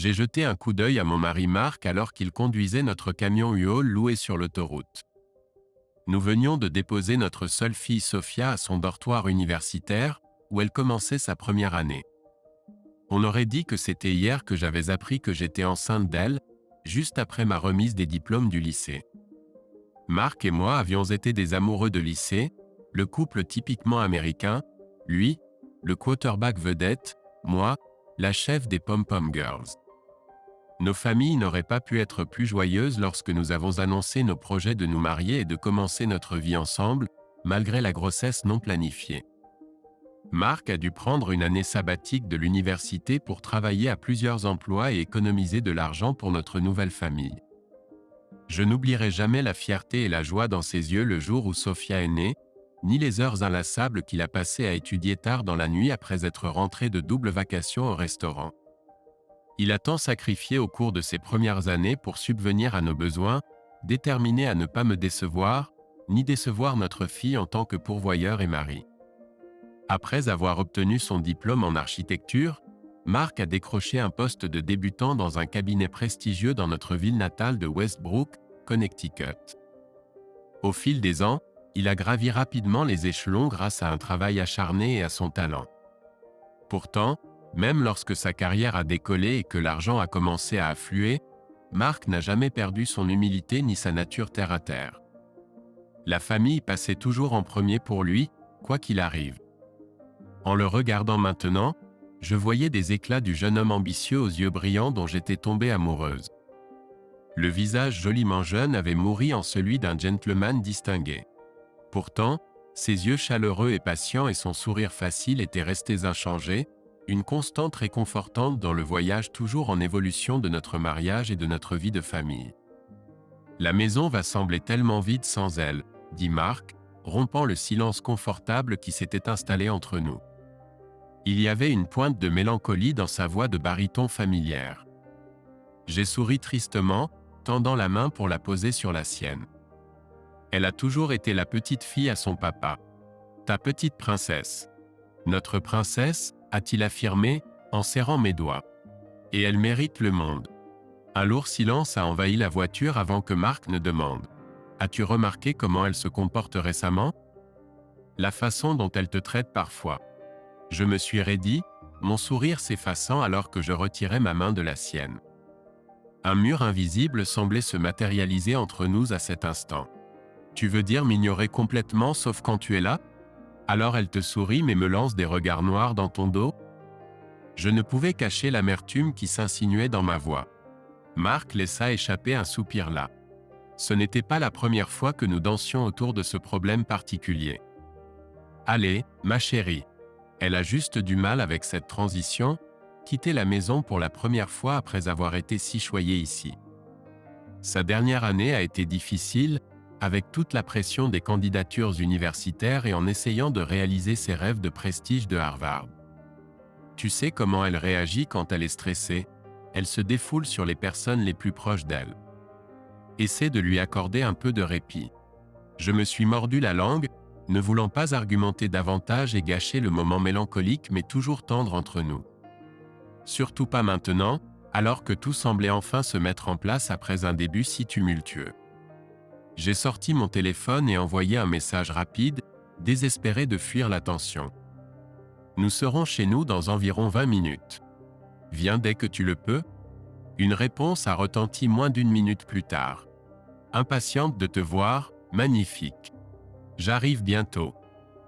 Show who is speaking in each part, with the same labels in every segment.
Speaker 1: J'ai jeté un coup d'œil à mon mari Marc alors qu'il conduisait notre camion U-Haul loué sur l'autoroute. Nous venions de déposer notre seule fille Sophia à son dortoir universitaire, où elle commençait sa première année. On aurait dit que c'était hier que j'avais appris que j'étais enceinte d'elle, juste après ma remise des diplômes du lycée. Marc et moi avions été des amoureux de lycée, le couple typiquement américain, lui, le quarterback vedette, moi, la chef des pom-pom girls. Nos familles n'auraient pas pu être plus joyeuses lorsque nous avons annoncé nos projets de nous marier et de commencer notre vie ensemble, malgré la grossesse non planifiée. Marc a dû prendre une année sabbatique de l'université pour travailler à plusieurs emplois et économiser de l'argent pour notre nouvelle famille. Je n'oublierai jamais la fierté et la joie dans ses yeux le jour où Sophia est née, ni les heures inlassables qu'il a passées à étudier tard dans la nuit après être rentré de double vacation au restaurant. Il a tant sacrifié au cours de ses premières années pour subvenir à nos besoins, déterminé à ne pas me décevoir, ni décevoir notre fille en tant que pourvoyeur et mari. Après avoir obtenu son diplôme en architecture, Marc a décroché un poste de débutant dans un cabinet prestigieux dans notre ville natale de Westbrook, Connecticut. Au fil des ans, il a gravi rapidement les échelons grâce à un travail acharné et à son talent. Pourtant, même lorsque sa carrière a décollé et que l'argent a commencé à affluer, Marc n'a jamais perdu son humilité ni sa nature terre-à-terre. La famille passait toujours en premier pour lui, quoi qu'il arrive. En le regardant maintenant, je voyais des éclats du jeune homme ambitieux aux yeux brillants dont j'étais tombée amoureuse. Le visage joliment jeune avait mouru en celui d'un gentleman distingué. Pourtant, ses yeux chaleureux et patients et son sourire facile étaient restés inchangés, une constante réconfortante dans le voyage toujours en évolution de notre mariage et de notre vie de famille. La maison va sembler tellement vide sans elle, dit Marc, rompant le silence confortable qui s'était installé entre nous. Il y avait une pointe de mélancolie dans sa voix de baryton familière. J'ai souri tristement, tendant la main pour la poser sur la sienne. Elle a toujours été la petite fille à son papa. Ta petite princesse. Notre princesse, a-t-il affirmé, en serrant mes doigts. Et elle mérite le monde. Un lourd silence a envahi la voiture avant que Marc ne demande. As-tu remarqué comment elle se comporte récemment? La façon dont elle te traite parfois. Je me suis raidi, mon sourire s'effaçant alors que je retirais ma main de la sienne. Un mur invisible semblait se matérialiser entre nous à cet instant. Tu veux dire m'ignorer complètement sauf quand tu es là? Alors elle te sourit mais me lance des regards noirs dans ton dos? Je ne pouvais cacher l'amertume qui s'insinuait dans ma voix. Marc laissa échapper un soupir là. Ce n'était pas la première fois que nous dansions autour de ce problème particulier. Allez, ma chérie. Elle a juste du mal avec cette transition, quitter la maison pour la première fois après avoir été si choyée ici. Sa dernière année a été difficile, avec toute la pression des candidatures universitaires et en essayant de réaliser ses rêves de prestige de Harvard. Tu sais comment elle réagit quand elle est stressée, elle se défoule sur les personnes les plus proches d'elle. Essaie de lui accorder un peu de répit. Je me suis mordu la langue, ne voulant pas argumenter davantage et gâcher le moment mélancolique mais toujours tendre entre nous. Surtout pas maintenant, alors que tout semblait enfin se mettre en place après un début si tumultueux. J'ai sorti mon téléphone et envoyé un message rapide, désespéré de fuir la tension. Nous serons chez nous dans environ 20 minutes. Viens dès que tu le peux. Une réponse a retenti moins d'une minute plus tard. Impatiente de te voir, magnifique. J'arrive bientôt.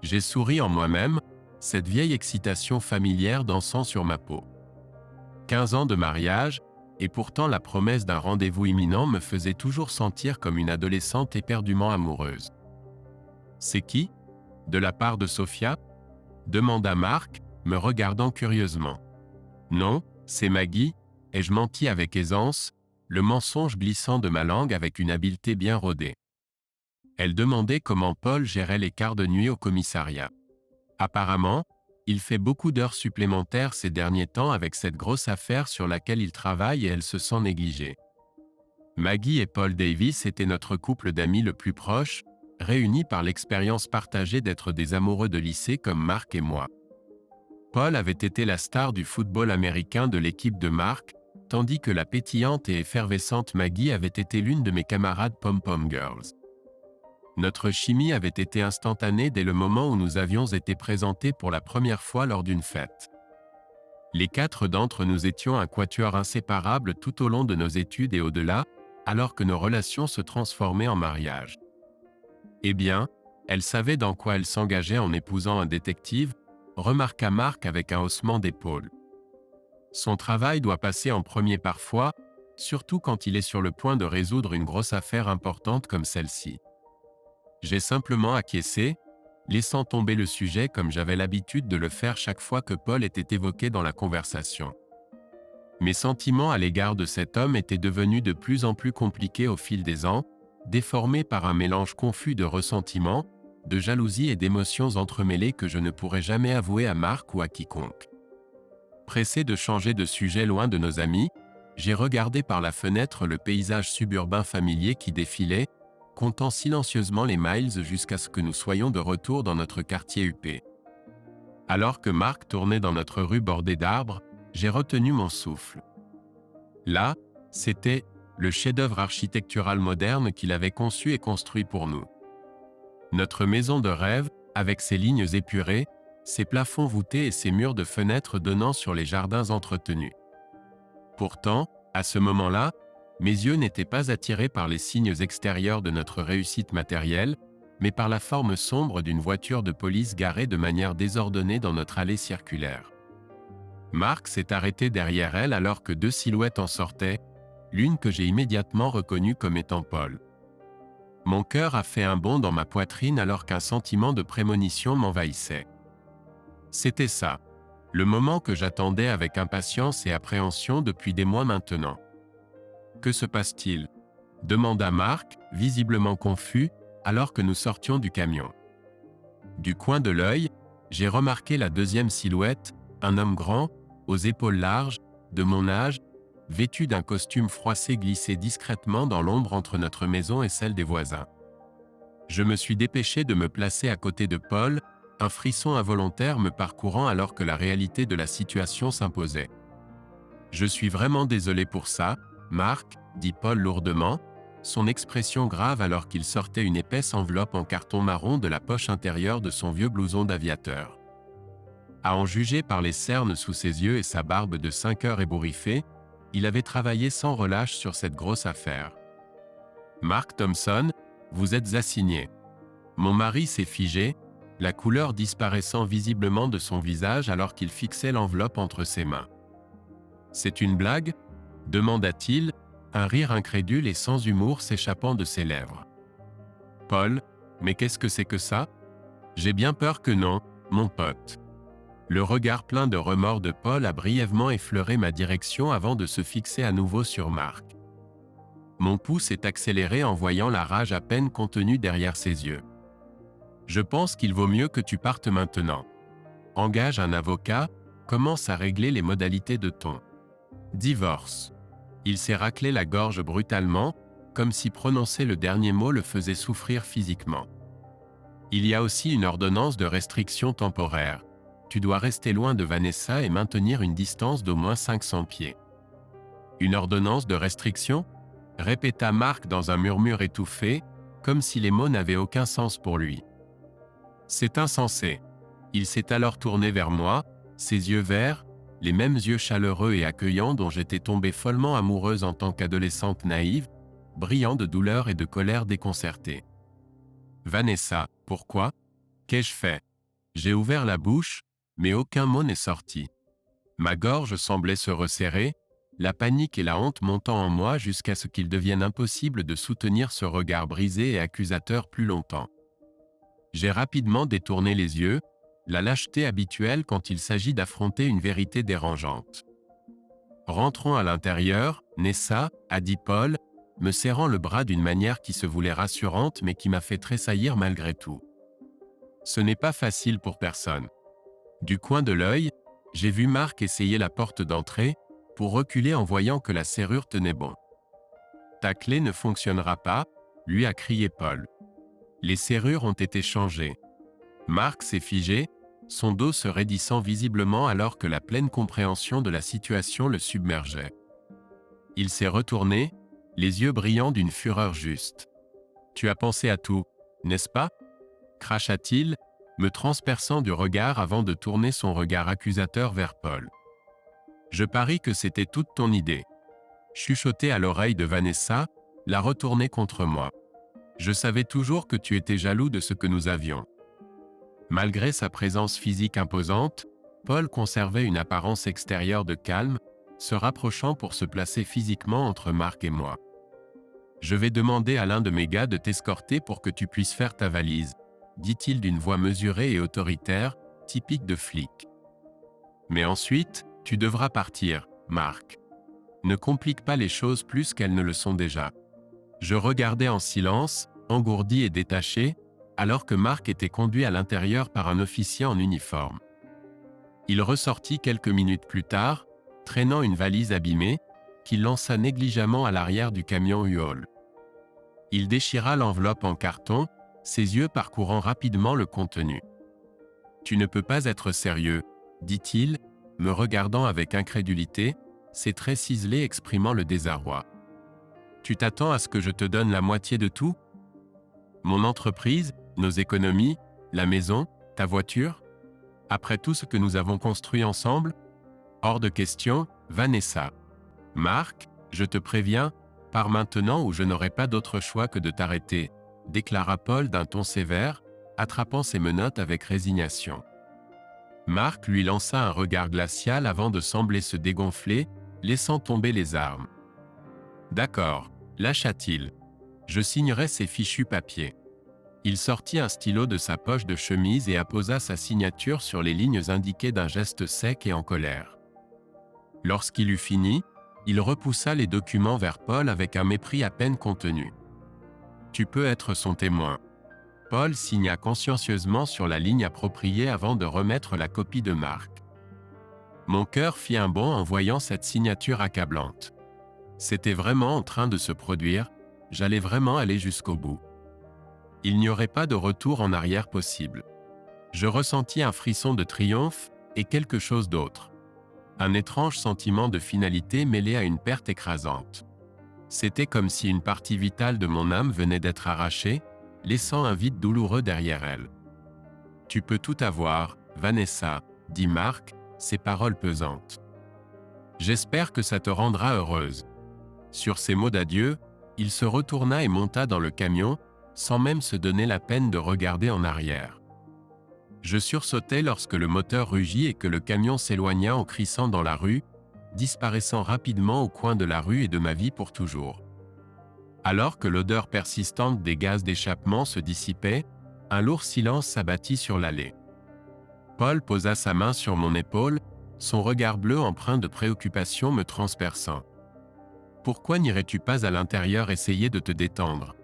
Speaker 1: J'ai souri en moi-même, cette vieille excitation familière dansant sur ma peau. 15 ans de mariage, et pourtant la promesse d'un rendez-vous imminent me faisait toujours sentir comme une adolescente éperdument amoureuse. C'est qui? De la part de Sophia? Demanda Marc, me regardant curieusement. Non, c'est Maggie, ai-je menti avec aisance, le mensonge glissant de ma langue avec une habileté bien rodée. Elle demandait comment Paul gérait les quarts de nuit au commissariat. Apparemment, il fait beaucoup d'heures supplémentaires ces derniers temps avec cette grosse affaire sur laquelle il travaille et elle se sent négligée. Maggie et Paul Davis étaient notre couple d'amis le plus proche, réunis par l'expérience partagée d'être des amoureux de lycée comme Marc et moi. Paul avait été la star du football américain de l'équipe de Marc, tandis que la pétillante et effervescente Maggie avait été l'une de mes camarades Pom-Pom Girls. Notre chimie avait été instantanée dès le moment où nous avions été présentés pour la première fois lors d'une fête. Les 4 d'entre nous étions un quatuor inséparable tout au long de nos études et au-delà, alors que nos relations se transformaient en mariage. Eh bien, elle savait dans quoi elle s'engageait en épousant un détective, remarqua Marc avec un haussement d'épaule. Son travail doit passer en premier parfois, surtout quand il est sur le point de résoudre une grosse affaire importante comme celle-ci. J'ai simplement acquiescé, laissant tomber le sujet comme j'avais l'habitude de le faire chaque fois que Paul était évoqué dans la conversation. Mes sentiments à l'égard de cet homme étaient devenus de plus en plus compliqués au fil des ans, déformés par un mélange confus de ressentiment, de jalousie et d'émotions entremêlées que je ne pourrais jamais avouer à Marc ou à quiconque. Pressé de changer de sujet loin de nos amis, j'ai regardé par la fenêtre le paysage suburbain familier qui défilait, comptant silencieusement les miles jusqu'à ce que nous soyons de retour dans notre quartier huppé. Alors que Marc tournait dans notre rue bordée d'arbres, j'ai retenu mon souffle. Là, c'était le chef-d'œuvre architectural moderne qu'il avait conçu et construit pour nous. Notre maison de rêve, avec ses lignes épurées, ses plafonds voûtés et ses murs de fenêtres donnant sur les jardins entretenus. Pourtant, à ce moment-là, mes yeux n'étaient pas attirés par les signes extérieurs de notre réussite matérielle, mais par la forme sombre d'une voiture de police garée de manière désordonnée dans notre allée circulaire. Marc s'est arrêté derrière elle alors que 2 silhouettes en sortaient, l'une que j'ai immédiatement reconnue comme étant Paul. Mon cœur a fait un bond dans ma poitrine alors qu'un sentiment de prémonition m'envahissait. C'était ça, le moment que j'attendais avec impatience et appréhension depuis des mois maintenant. Que se passe-t-il ? Demanda Marc, visiblement confus, alors que nous sortions du camion. Du coin de l'œil, j'ai remarqué la deuxième silhouette, un homme grand, aux épaules larges, de mon âge, vêtu d'un costume froissé glissé discrètement dans l'ombre entre notre maison et celle des voisins. Je me suis dépêché de me placer à côté de Paul, un frisson involontaire me parcourant alors que la réalité de la situation s'imposait. « Je suis vraiment désolé pour ça, Marc, » dit Paul lourdement, son expression grave alors qu'il sortait une épaisse enveloppe en carton marron de la poche intérieure de son vieux blouson d'aviateur. À en juger par les cernes sous ses yeux et sa barbe de 5 heures ébouriffée, il avait travaillé sans relâche sur cette grosse affaire. « Mark Thompson, vous êtes assigné. » Mon mari s'est figé, la couleur disparaissant visiblement de son visage alors qu'il fixait l'enveloppe entre ses mains. « C'est une blague ? » demanda-t-il, un rire incrédule et sans humour s'échappant de ses lèvres. « Paul, mais qu'est-ce que c'est que ça ? J'ai bien peur que non, mon pote. » Le regard plein de remords de Paul a brièvement effleuré ma direction avant de se fixer à nouveau sur Marc. Mon pouls s'est accéléré en voyant la rage à peine contenue derrière ses yeux. « Je pense qu'il vaut mieux que tu partes maintenant. Engage un avocat, commence à régler les modalités de ton divorce. » Il s'est raclé la gorge brutalement, comme si prononcer le dernier mot le faisait souffrir physiquement. « Il y a aussi une ordonnance de restriction temporaire. Tu dois rester loin de Vanessa et maintenir une distance d'au moins 500 pieds. » « Une ordonnance de restriction ?» répéta Marc dans un murmure étouffé, comme si les mots n'avaient aucun sens pour lui. « C'est insensé. » Il s'est alors tourné vers moi, ses yeux verts, les mêmes yeux chaleureux et accueillants dont j'étais tombée follement amoureuse en tant qu'adolescente naïve, brillants de douleur et de colère déconcertée. « Vanessa, pourquoi ? Qu'ai-je fait ? » J'ai ouvert la bouche, mais aucun mot n'est sorti. Ma gorge semblait se resserrer, la panique et la honte montant en moi jusqu'à ce qu'il devienne impossible de soutenir ce regard brisé et accusateur plus longtemps. J'ai rapidement détourné les yeux, la lâcheté habituelle quand il s'agit d'affronter une vérité dérangeante. « Rentrons à l'intérieur, Nessa, » a dit Paul, me serrant le bras d'une manière qui se voulait rassurante mais qui m'a fait tressaillir malgré tout. Ce n'est pas facile pour personne. Du coin de l'œil, j'ai vu Marc essayer la porte d'entrée, pour reculer en voyant que la serrure tenait bon. « Ta clé ne fonctionnera pas, » lui a crié Paul. Les serrures ont été changées. Marc s'est figé, son dos se raidissant visiblement alors que la pleine compréhension de la situation le submergeait. Il s'est retourné, les yeux brillants d'une fureur juste. Tu as pensé à tout, n'est-ce pas? Cracha-t-il, me transperçant du regard avant de tourner son regard accusateur vers Paul. Je parie que c'était toute ton idée. Chuchoter à l'oreille de Vanessa, la retourner contre moi. Je savais toujours que tu étais jaloux de ce que nous avions. Malgré sa présence physique imposante, Paul conservait une apparence extérieure de calme, se rapprochant pour se placer physiquement entre Marc et moi. Je vais demander à l'un de mes gars de t'escorter pour que tu puisses faire ta valise, dit-il d'une voix mesurée et autoritaire, typique de flic. Mais ensuite, tu devras partir, Marc. Ne complique pas les choses plus qu'elles ne le sont déjà. Je regardais en silence, engourdi et détaché, alors que Marc était conduit à l'intérieur par un officier en uniforme. Il ressortit quelques minutes plus tard, traînant une valise abîmée, qu'il lança négligemment à l'arrière du camion U-Haul. Il déchira l'enveloppe en carton, ses yeux parcourant rapidement le contenu. « Tu ne peux pas être sérieux, » dit-il, me regardant avec incrédulité, ses traits ciselés exprimant le désarroi. « Tu t'attends à ce que je te donne la moitié de tout? Mon entreprise, nos économies, la maison, ta voiture? Après tout ce que nous avons construit ensemble? Hors de question, Vanessa. Marc, je te préviens, pars maintenant ou je n'aurai pas d'autre choix que de t'arrêter, déclara Paul d'un ton sévère, attrapant ses menottes avec résignation. Marc lui lança un regard glacial avant de sembler se dégonfler, laissant tomber les armes. D'accord, lâcha-t-il. Je signerai ces fichus papiers. Il sortit un stylo de sa poche de chemise et apposa sa signature sur les lignes indiquées d'un geste sec et en colère. Lorsqu'il eut fini, il repoussa les documents vers Paul avec un mépris à peine contenu. « Tu peux être son témoin. » Paul signa consciencieusement sur la ligne appropriée avant de remettre la copie de Marc. Mon cœur fit un bond en voyant cette signature accablante. C'était vraiment en train de se produire, j'allais vraiment aller jusqu'au bout. Il n'y aurait pas de retour en arrière possible. Je ressentis un frisson de triomphe et quelque chose d'autre. Un étrange sentiment de finalité mêlé à une perte écrasante. C'était comme si une partie vitale de mon âme venait d'être arrachée, laissant un vide douloureux derrière elle. « Tu peux tout avoir, Vanessa, » dit Marc, ses paroles pesantes. « J'espère que ça te rendra heureuse. » Sur ces mots d'adieu, il se retourna et monta dans le camion, sans même se donner la peine de regarder en arrière. Je sursautai lorsque le moteur rugit et que le camion s'éloigna en crissant dans la rue, disparaissant rapidement au coin de la rue et de ma vie pour toujours. Alors que l'odeur persistante des gaz d'échappement se dissipait, un lourd silence s'abattit sur l'allée. Paul posa sa main sur mon épaule, son regard bleu empreint de préoccupation me transperçant. « Pourquoi n'irais-tu pas à l'intérieur essayer de te détendre ?»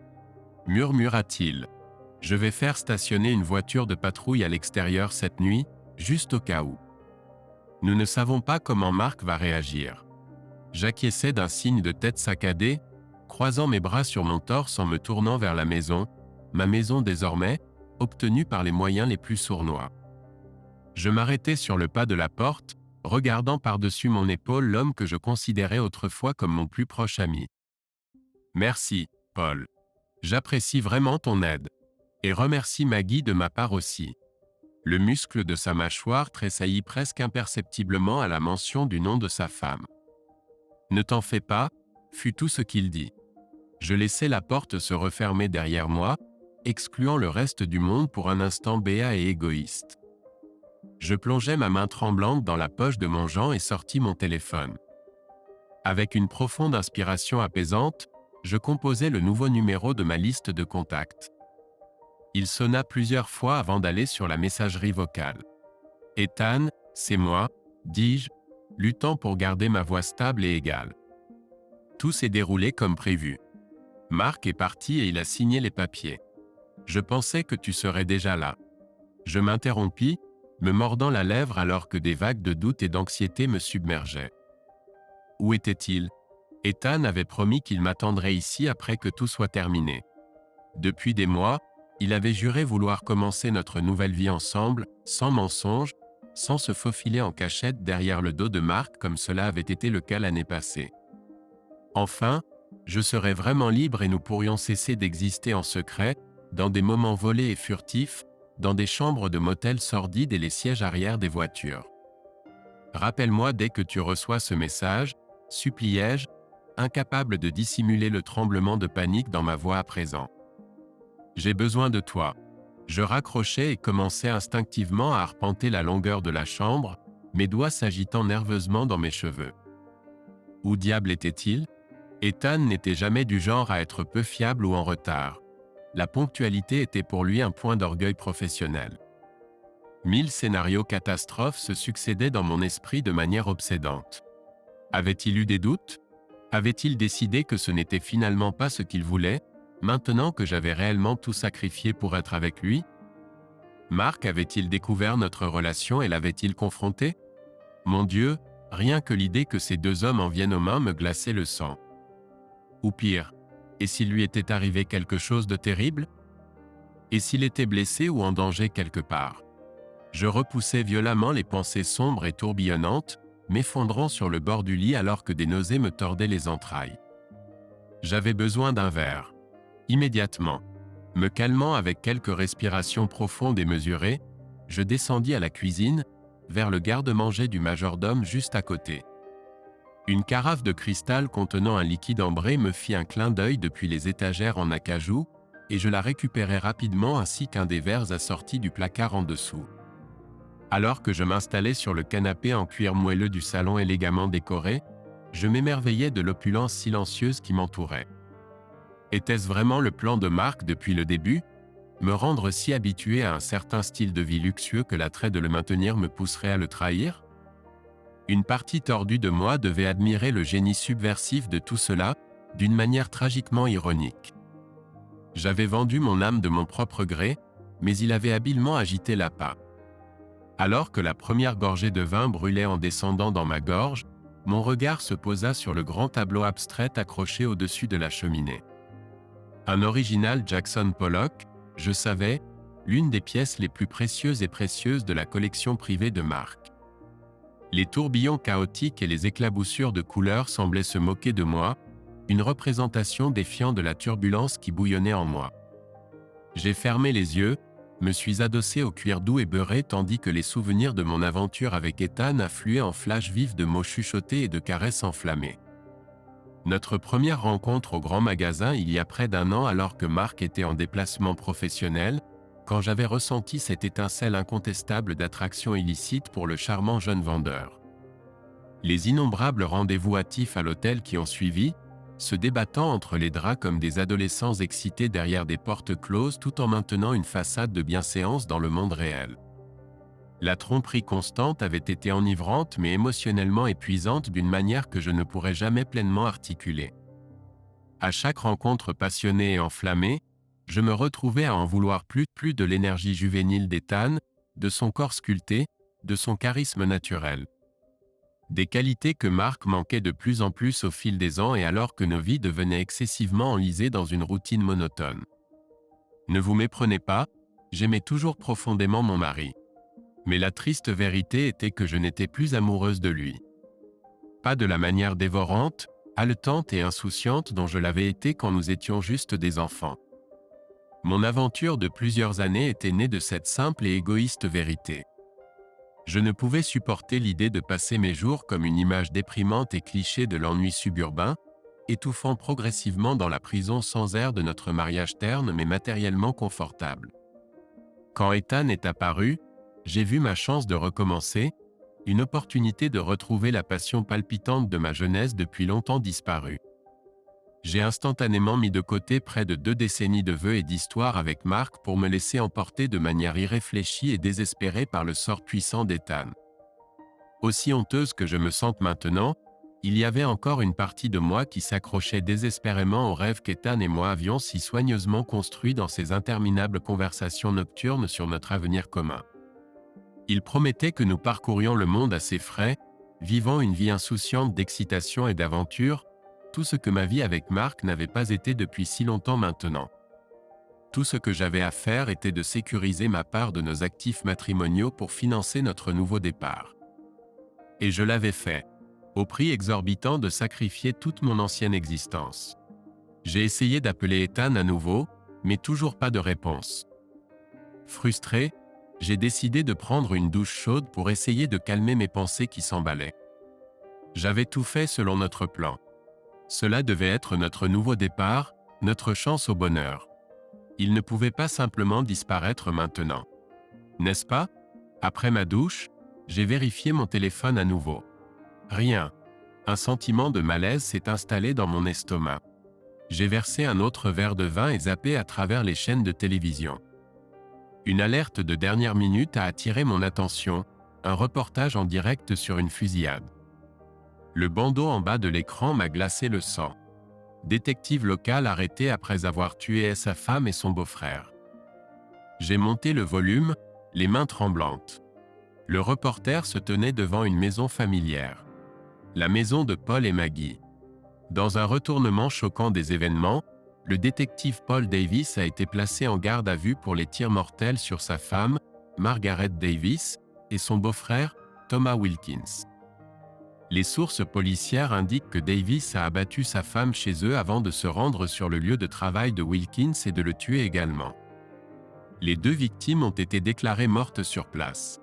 Speaker 1: murmura-t-il. « Je vais faire stationner une voiture de patrouille à l'extérieur cette nuit, juste au cas où. » Nous ne savons pas comment Marc va réagir. J'acquiesçai d'un signe de tête saccadé, croisant mes bras sur mon torse en me tournant vers la maison, ma maison désormais, obtenue par les moyens les plus sournois. Je m'arrêtai sur le pas de la porte, regardant par-dessus mon épaule l'homme que je considérais autrefois comme mon plus proche ami. « Merci, Paul. J'apprécie vraiment ton aide. Et remercie Maggie de ma part aussi. » Le muscle de sa mâchoire tressaillit presque imperceptiblement à la mention du nom de sa femme. « Ne t'en fais pas, » fut tout ce qu'il dit. Je laissai la porte se refermer derrière moi, excluant le reste du monde pour un instant béat et égoïste. Je plongeai ma main tremblante dans la poche de mon Jean et sortis mon téléphone. Avec une profonde inspiration apaisante, je composai le nouveau numéro de ma liste de contacts. Il sonna plusieurs fois avant d'aller sur la messagerie vocale. « Ethan, c'est moi, » dis-je, luttant pour garder ma voix stable et égale. Tout s'est déroulé comme prévu. Marc est parti et il a signé les papiers. Je pensais que tu serais déjà là. Je m'interrompis, me mordant la lèvre alors que des vagues de doute et d'anxiété me submergeaient. Où était-il? Ethan avait promis qu'il m'attendrait ici après que tout soit terminé. Depuis des mois, il avait juré vouloir commencer notre nouvelle vie ensemble, sans mensonge, sans se faufiler en cachette derrière le dos de Marc comme cela avait été le cas l'année passée. Enfin, je serais vraiment libre et nous pourrions cesser d'exister en secret, dans des moments volés et furtifs, dans des chambres de motel sordides et les sièges arrière des voitures. Rappelle-moi dès que tu reçois ce message, suppliai-je, incapable de dissimuler le tremblement de panique dans ma voix à présent. J'ai besoin de toi. Je raccrochai et commençai instinctivement à arpenter la longueur de la chambre, mes doigts s'agitant nerveusement dans mes cheveux. Où diable était-il? Ethan n'était jamais du genre à être peu fiable ou en retard. La ponctualité était pour lui un point d'orgueil professionnel. 1000 scénarios catastrophes se succédaient dans mon esprit de manière obsédante. Avait-il eu des doutes? Avait-il décidé que ce n'était finalement pas ce qu'il voulait, maintenant que j'avais réellement tout sacrifié pour être avec lui? Mark avait-il découvert notre relation et l'avait-il confronté? Mon Dieu, rien que l'idée que ces deux hommes en viennent aux mains me glaçait le sang. Ou pire, et s'il lui était arrivé quelque chose de terrible? Et s'il était blessé ou en danger quelque part? Je repoussais violemment les pensées sombres et tourbillonnantes, m'effondrant sur le bord du lit alors que des nausées me tordaient les entrailles. J'avais besoin d'un verre. Immédiatement. Me calmant avec quelques respirations profondes et mesurées, je descendis à la cuisine, vers le garde-manger du majordome juste à côté. Une carafe de cristal contenant un liquide ambré me fit un clin d'œil depuis les étagères en acajou, et je la récupérai rapidement ainsi qu'un des verres assortis du placard en dessous. Alors que je m'installais sur le canapé en cuir moelleux du salon élégamment décoré, je m'émerveillais de l'opulence silencieuse qui m'entourait. Était-ce vraiment le plan de Mark depuis le début? Me rendre si habitué à un certain style de vie luxueux que l'attrait de le maintenir me pousserait à le trahir? Une partie tordue de moi devait admirer le génie subversif de tout cela, d'une manière tragiquement ironique. J'avais vendu mon âme de mon propre gré, mais il avait habilement agité l'appât. Alors que la première gorgée de vin brûlait en descendant dans ma gorge, mon regard se posa sur le grand tableau abstrait accroché au-dessus de la cheminée. Un original Jackson Pollock, je savais, l'une des pièces les plus précieuses et précieuses de la collection privée de Mark. Les tourbillons chaotiques et les éclaboussures de couleurs semblaient se moquer de moi, une représentation défiant de la turbulence qui bouillonnait en moi. J'ai fermé les yeux, me suis adossé au cuir doux et beurré tandis que les souvenirs de mon aventure avec Ethan affluaient en flashs vifs de mots chuchotés et de caresses enflammées. Notre première rencontre au grand magasin il y a près d'un an alors que Mark était en déplacement professionnel, quand j'avais ressenti cette étincelle incontestable d'attraction illicite pour le charmant jeune vendeur. Les innombrables rendez-vous hâtifs à l'hôtel qui ont suivi, se débattant entre les draps comme des adolescents excités derrière des portes closes tout en maintenant une façade de bienséance dans le monde réel. La tromperie constante avait été enivrante mais émotionnellement épuisante d'une manière que je ne pourrais jamais pleinement articuler. À chaque rencontre passionnée et enflammée, je me retrouvais à en vouloir plus de l'énergie juvénile d'Ethan, de son corps sculpté, de son charisme naturel. Des qualités que Mark manquait de plus en plus au fil des ans et alors que nos vies devenaient excessivement enlisées dans une routine monotone. Ne vous méprenez pas, j'aimais toujours profondément mon mari. Mais la triste vérité était que je n'étais plus amoureuse de lui. Pas de la manière dévorante, haletante et insouciante dont je l'avais été quand nous étions juste des enfants. Mon aventure de plusieurs années était née de cette simple et égoïste vérité. Je ne pouvais supporter l'idée de passer mes jours comme une image déprimante et cliché de l'ennui suburbain, étouffant progressivement dans la prison sans air de notre mariage terne mais matériellement confortable. Quand Ethan est apparu, j'ai vu ma chance de recommencer, une opportunité de retrouver la passion palpitante de ma jeunesse depuis longtemps disparue. J'ai instantanément mis de côté près de 2 décennies de vœux et d'histoires avec Mark pour me laisser emporter de manière irréfléchie et désespérée par le sort puissant d'Ethan. Aussi honteuse que je me sente maintenant, il y avait encore une partie de moi qui s'accrochait désespérément aux rêves qu'Ethan et moi avions si soigneusement construits dans ces interminables conversations nocturnes sur notre avenir commun. Il promettait que nous parcourions le monde à ses frais, vivant une vie insouciante d'excitation et d'aventure, tout ce que ma vie avec Mark n'avait pas été depuis si longtemps maintenant. Tout ce que j'avais à faire était de sécuriser ma part de nos actifs matrimoniaux pour financer notre nouveau départ. Et je l'avais fait. au prix exorbitant de sacrifier toute mon ancienne existence. J'ai essayé d'appeler Ethan à nouveau, mais toujours pas de réponse. Frustré, j'ai décidé de prendre une douche chaude pour essayer de calmer mes pensées qui s'emballaient. J'avais tout fait selon notre plan. Cela devait être notre nouveau départ, notre chance au bonheur. Il ne pouvait pas simplement disparaître maintenant. N'est-ce pas? Après ma douche, j'ai vérifié mon téléphone à nouveau. Rien. Un sentiment de malaise s'est installé dans mon estomac. J'ai versé un autre verre de vin et zappé à travers les chaînes de télévision. Une alerte de dernière minute a attiré mon attention, un reportage en direct sur une fusillade. Le bandeau en bas de l'écran m'a glacé le sang. Détective local arrêté après avoir tué sa femme et son beau-frère. J'ai monté le volume, les mains tremblantes. Le reporter se tenait devant une maison familière. La maison de Paul et Maggie. Dans un retournement choquant des événements, le détective Paul Davis a été placé en garde à vue pour les tirs mortels sur sa femme, Margaret Davis, et son beau-frère, Thomas Wilkins. Les sources policières indiquent que Davis a abattu sa femme chez eux avant de se rendre sur le lieu de travail de Wilkins et de le tuer également. Les deux victimes ont été déclarées mortes sur place.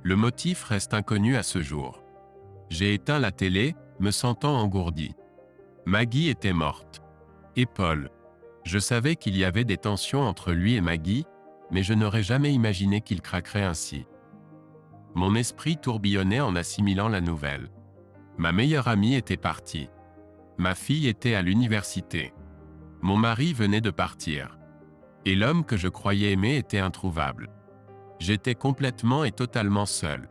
Speaker 1: Le motif reste inconnu à ce jour. J'ai éteint la télé, me sentant engourdi. Maggie était morte. Et Paul. Je savais qu'il y avait des tensions entre lui et Maggie, mais je n'aurais jamais imaginé qu'il craquerait ainsi. Mon esprit tourbillonnait en assimilant la nouvelle. Ma meilleure amie était partie. Ma fille était à l'université. Mon mari venait de partir. Et l'homme que je croyais aimer était introuvable. J'étais complètement et totalement seul.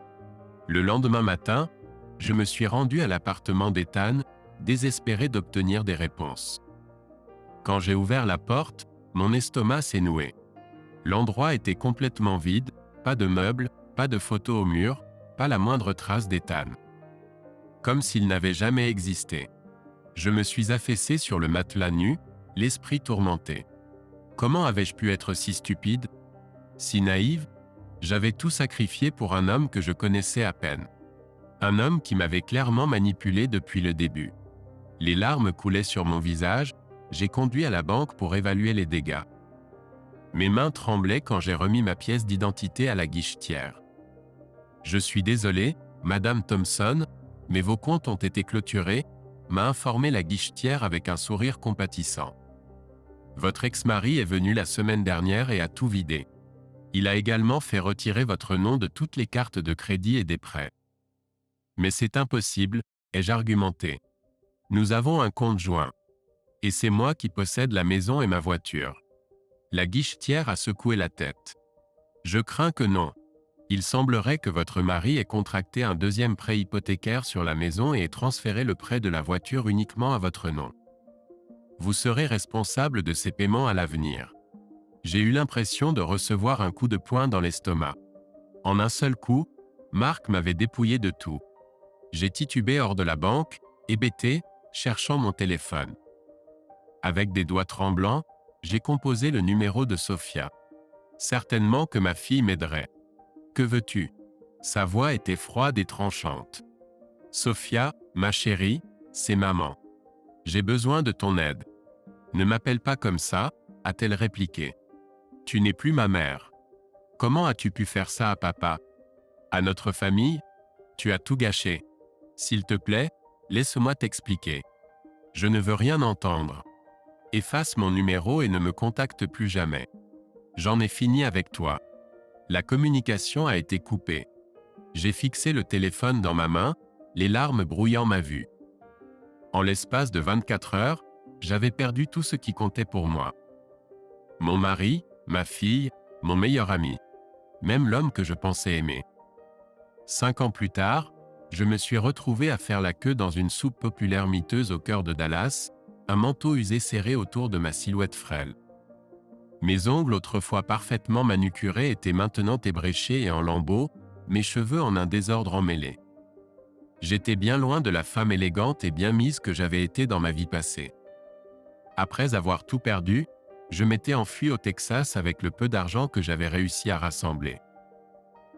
Speaker 1: Le lendemain matin, je me suis rendu à l'appartement d'Ethan, désespéré d'obtenir des réponses. Quand j'ai ouvert la porte, mon estomac s'est noué. L'endroit était complètement vide, pas de meubles, pas de photos au mur, pas la moindre trace d'Ethan. Comme s'il n'avait jamais existé. Je me suis affaissé sur le matelas nu, l'esprit tourmenté. Comment avais-je pu être si stupide? Si naïve? J'avais tout sacrifié pour un homme que je connaissais à peine. Un homme qui m'avait clairement manipulé depuis le début. Les larmes coulaient sur mon visage, j'ai conduit à la banque pour évaluer les dégâts. Mes mains tremblaient quand j'ai remis ma pièce d'identité à la guichetière. Je suis désolé, Madame Thompson, mais vos comptes ont été clôturés, m'a informé la guichetière avec un sourire compatissant. Votre ex-mari est venu la semaine dernière et a tout vidé. Il a également fait retirer votre nom de toutes les cartes de crédit et des prêts. Mais c'est impossible, ai-je argumenté. Nous avons un compte joint. Et c'est moi qui possède la maison et ma voiture. La guichetière a secoué la tête. Je crains que non. Il semblerait que votre mari ait contracté un deuxième prêt hypothécaire sur la maison et ait transféré le prêt de la voiture uniquement à votre nom. Vous serez responsable de ces paiements à l'avenir. J'ai eu l'impression de recevoir un coup de poing dans l'estomac. En un seul coup, Marc m'avait dépouillé de tout. J'ai titubé hors de la banque, hébété, cherchant mon téléphone. Avec des doigts tremblants, j'ai composé le numéro de Sophia. Certainement que ma fille m'aiderait. Que veux-tu? Sa voix était froide et tranchante. Sophia, ma chérie, c'est maman. J'ai besoin de ton aide. Ne m'appelle pas comme ça, a-t-elle répliqué. Tu n'es plus ma mère. Comment as-tu pu faire ça à papa? À notre famille? Tu as tout gâché. S'il te plaît, laisse-moi t'expliquer. Je ne veux rien entendre. Efface mon numéro et ne me contacte plus jamais. J'en ai fini avec toi. La communication a été coupée. J'ai fixé le téléphone dans ma main, les larmes brouillant ma vue. En l'espace de 24 heures, j'avais perdu tout ce qui comptait pour moi. Mon mari, ma fille, mon meilleur ami. Même l'homme que je pensais aimer. 5 ans plus tard, je me suis retrouvé à faire la queue dans une soupe populaire miteuse au cœur de Dallas, un manteau usé serré autour de ma silhouette frêle. Mes ongles autrefois parfaitement manucurés étaient maintenant ébréchés et en lambeaux, mes cheveux en un désordre emmêlé. J'étais bien loin de la femme élégante et bien mise que j'avais été dans ma vie passée. Après avoir tout perdu, je m'étais enfui au Texas avec le peu d'argent que j'avais réussi à rassembler.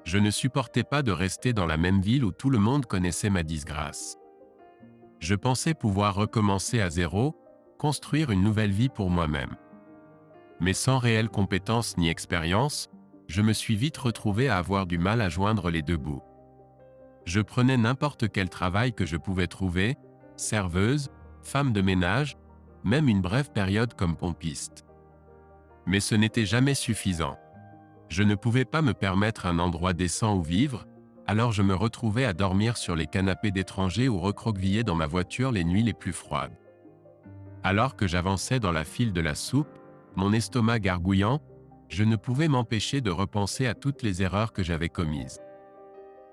Speaker 1: Je ne supportais pas de rester dans la même ville où tout le monde connaissait ma disgrâce. Je pensais pouvoir recommencer à zéro, construire une nouvelle vie pour moi-même. Mais sans réelle compétence ni expérience, je me suis vite retrouvé à avoir du mal à joindre les deux bouts. Je prenais n'importe quel travail que je pouvais trouver, serveuse, femme de ménage, même une brève période comme pompiste. Mais ce n'était jamais suffisant. Je ne pouvais pas me permettre un endroit décent où vivre, alors je me retrouvais à dormir sur les canapés d'étrangers ou recroquevillé dans ma voiture les nuits les plus froides. Alors que j'avançais dans la file de la soupe, mon estomac gargouillant, je ne pouvais m'empêcher de repenser à toutes les erreurs que j'avais commises.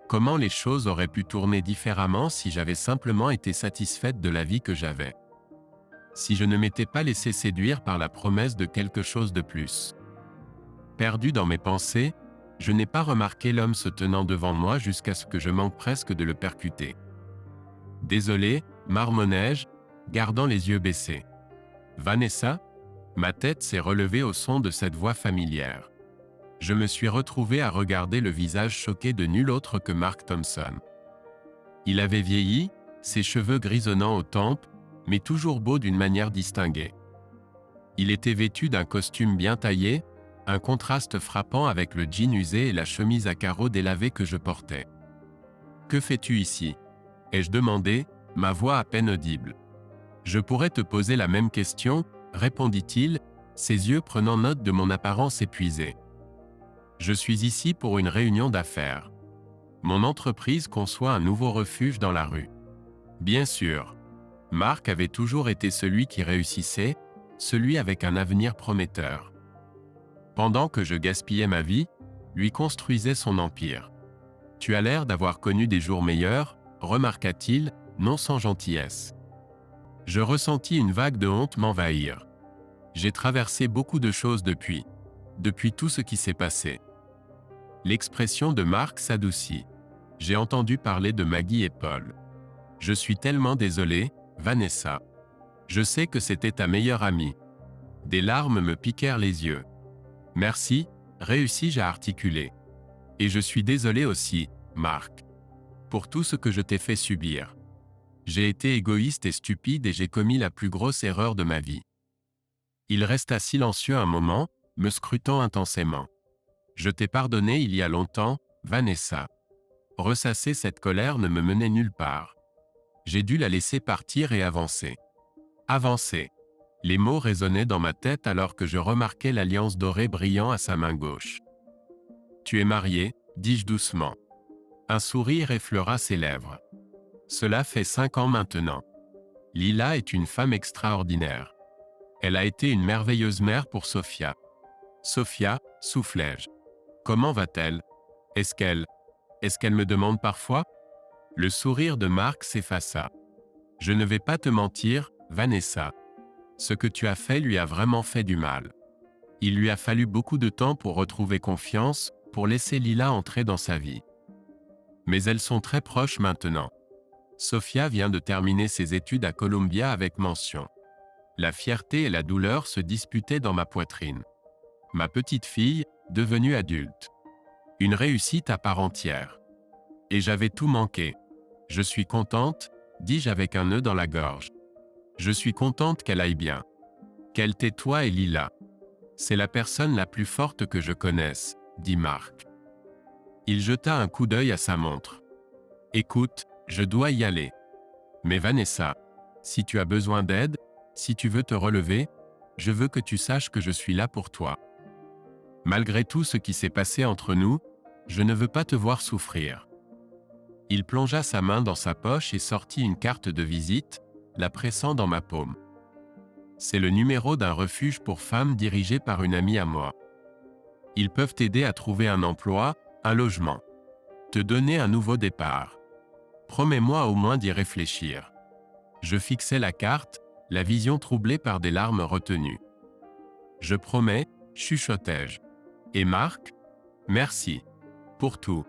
Speaker 1: Comment les choses auraient pu tourner différemment si j'avais simplement été satisfaite de la vie que j'avais? Si je ne m'étais pas laissé séduire par la promesse de quelque chose de plus. Perdu dans mes pensées, je n'ai pas remarqué l'homme se tenant devant moi jusqu'à ce que je manque presque de le percuter. Désolé, marmonnai-je, gardant les yeux baissés. Vanessa? Ma tête s'est relevée au son de cette voix familière. Je me suis retrouvé à regarder le visage choqué de nul autre que Mark Thompson. Il avait vieilli, ses cheveux grisonnants aux tempes, mais toujours beau d'une manière distinguée. Il était vêtu d'un costume bien taillé, un contraste frappant avec le jean usé et la chemise à carreaux délavée que je portais. « Que fais-tu ici » ai-je demandé, ma voix à peine audible. « Je pourrais te poser la même question » répondit-il, ses yeux prenant note de mon apparence épuisée. « Je suis ici pour une réunion d'affaires. Mon entreprise conçoit un nouveau refuge dans la rue. » Bien sûr. Mark avait toujours été celui qui réussissait, celui avec un avenir prometteur. Pendant que je gaspillais ma vie, lui construisait son empire. « Tu as l'air d'avoir connu des jours meilleurs, » remarqua-t-il, non sans gentillesse. Je ressentis une vague de honte m'envahir. J'ai traversé beaucoup de choses depuis tout ce qui s'est passé. L'expression de Mark s'adoucit. J'ai entendu parler de Maggie et Paul. Je suis tellement désolé, Vanessa. Je sais que c'était ta meilleure amie. Des larmes me piquèrent les yeux. Merci, réussis-je à articuler. Et je suis désolé aussi, Mark, pour tout ce que je t'ai fait subir. J'ai été égoïste et stupide et j'ai commis la plus grosse erreur de ma vie. Il resta silencieux un moment, me scrutant intensément. Je t'ai pardonné il y a longtemps, Vanessa. Ressasser cette colère ne me menait nulle part. J'ai dû la laisser partir et avancer. Avancer. Les mots résonnaient dans ma tête alors que je remarquais l'alliance dorée brillant à sa main gauche. Tu es marié, dis-je doucement. Un sourire effleura ses lèvres. Cela fait 5 ans maintenant. Lila est une femme extraordinaire. Elle a été une merveilleuse mère pour Sophia. Sophia, soufflai-je. Comment va-t-elle? Est-ce qu'elle me demande parfois? Le sourire de Mark s'effaça. Je ne vais pas te mentir, Vanessa. Ce que tu as fait lui a vraiment fait du mal. Il lui a fallu beaucoup de temps pour retrouver confiance, pour laisser Lila entrer dans sa vie. Mais elles sont très proches maintenant. Sophia vient de terminer ses études à Columbia avec mention. La fierté et la douleur se disputaient dans ma poitrine. Ma petite fille, devenue adulte. Une réussite à part entière. Et j'avais tout manqué. Je suis contente, dis-je avec un nœud dans la gorge. Je suis contente qu'elle aille bien. Qu'elle t'ait toi et Lila. C'est la personne la plus forte que je connaisse, dit Mark. Il jeta un coup d'œil à sa montre. Écoute, je dois y aller. Mais Vanessa, si tu as besoin d'aide, si tu veux te relever, je veux que tu saches que je suis là pour toi. Malgré tout ce qui s'est passé entre nous, je ne veux pas te voir souffrir. Il plongea sa main dans sa poche et sortit une carte de visite, la pressant dans ma paume. C'est le numéro d'un refuge pour femmes dirigé par une amie à moi. Ils peuvent t'aider à trouver un emploi, un logement. Te donner un nouveau départ. Promets-moi au moins d'y réfléchir. Je fixai la carte, la vision troublée par des larmes retenues. Je promets, chuchotai-je. Et Mark? Merci. Pour tout.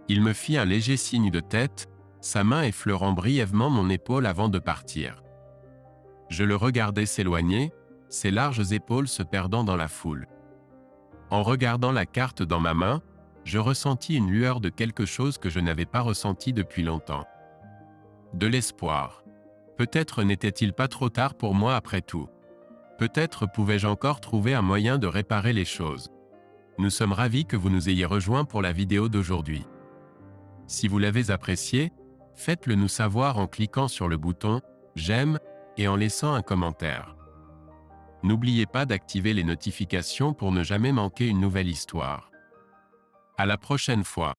Speaker 1: Il me fit un léger signe de tête, sa main effleurant brièvement mon épaule avant de partir. Je le regardais s'éloigner, ses larges épaules se perdant dans la foule. En regardant la carte dans ma main, je ressentis une lueur de quelque chose que je n'avais pas ressenti depuis longtemps. De l'espoir. Peut-être n'était-il pas trop tard pour moi après tout. Peut-être pouvais-je encore trouver un moyen de réparer les choses. Nous sommes ravis que vous nous ayez rejoints pour la vidéo d'aujourd'hui. Si vous l'avez apprécié, faites-le nous savoir en cliquant sur le bouton « J'aime » et en laissant un commentaire. N'oubliez pas d'activer les notifications pour ne jamais manquer une nouvelle histoire. À la prochaine fois.